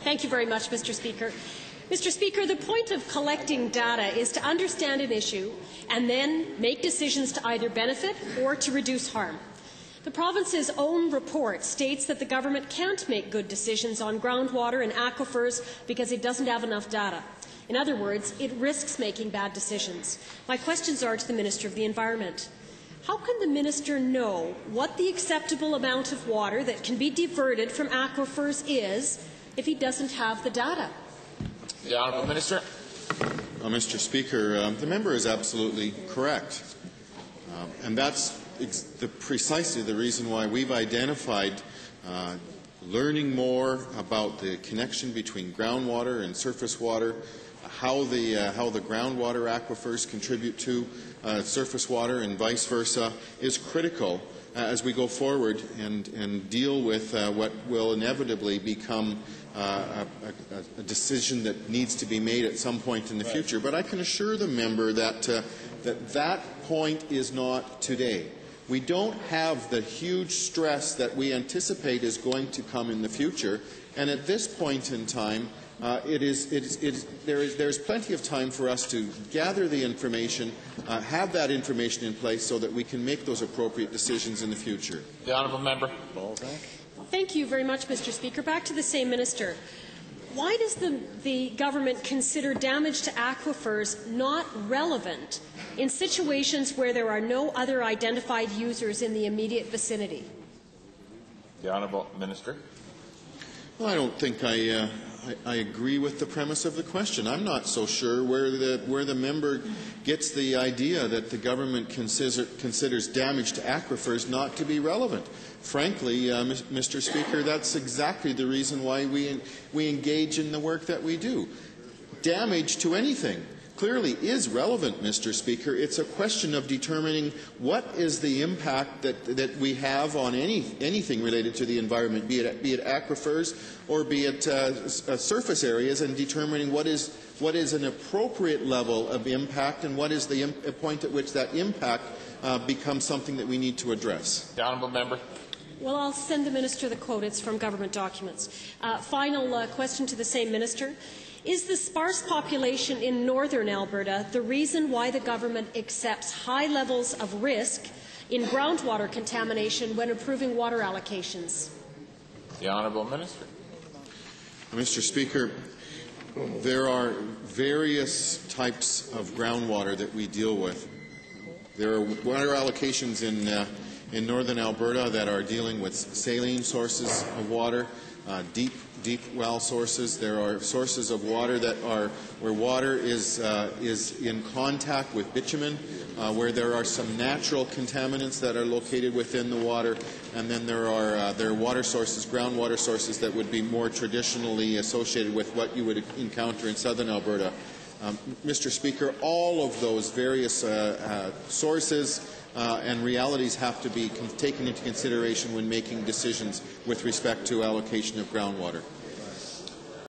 Thank you very much, Mr. Speaker. Mr. Speaker, the point of collecting data is to understand an issue and then make decisions to either benefit or to reduce harm. The province's own report states that the government can't make good decisions on groundwater and aquifers because it doesn't have enough data. In other words, it risks making bad decisions. My questions are to the Minister of the Environment. How can the Minister know what the acceptable amount of water that can be diverted from aquifers is if he doesn't have the data? The Honourable Minister. Mr. Speaker, the member is absolutely correct. And that's precisely the reason why we've identified learning more about the connection between groundwater and surface water, how the groundwater aquifers contribute to surface water and vice versa, is critical as we go forward and deal with what will inevitably become a decision that needs to be made at some point in the future. But I can assure the member that that point is not today. We don't have the huge stress that we anticipate is going to come in the future, and at this point in time, there's plenty of time for us to gather the information, have that information in place so that we can make those appropriate decisions in the future. The Honourable Member. Thank you very much, Mr. Speaker. Back to the same minister. Why does the government consider damage to aquifers not relevant in situations where there are no other identified users in the immediate vicinity? The Honourable Minister. Well, I don't think I agree with the premise of the question. I'm not so sure where the member gets the idea that the government considers damage to aquifers not to be relevant. Frankly, Mr. Speaker, that's exactly the reason why we engage in the work that we do. Damage to anything clearly is relevant, Mr. Speaker. It's a question of determining what is the impact that we have on anything related to the environment, be it aquifers or be it surface areas, and determining what is an appropriate level of impact and what is the point at which that impact becomes something that we need to address. The Honourable Member. Well, I'll send the minister the quote. It's from government documents. Final question to the same minister. Is the sparse population in northern Alberta the reason why the government accepts high levels of risk in groundwater contamination when approving water allocations? The Honourable Minister. Mr. Speaker, there are various types of groundwater that we deal with. There are water allocations in northern Alberta that are dealing with saline sources of water, deep well sources. There are sources of water that are where water is in contact with bitumen, where there are some natural contaminants that are located within the water, and then there are water sources, groundwater sources, that would be more traditionally associated with what you would encounter in southern Alberta. Mr. Speaker, all of those various sources and realities have to be taken into consideration when making decisions with respect to allocation of groundwater.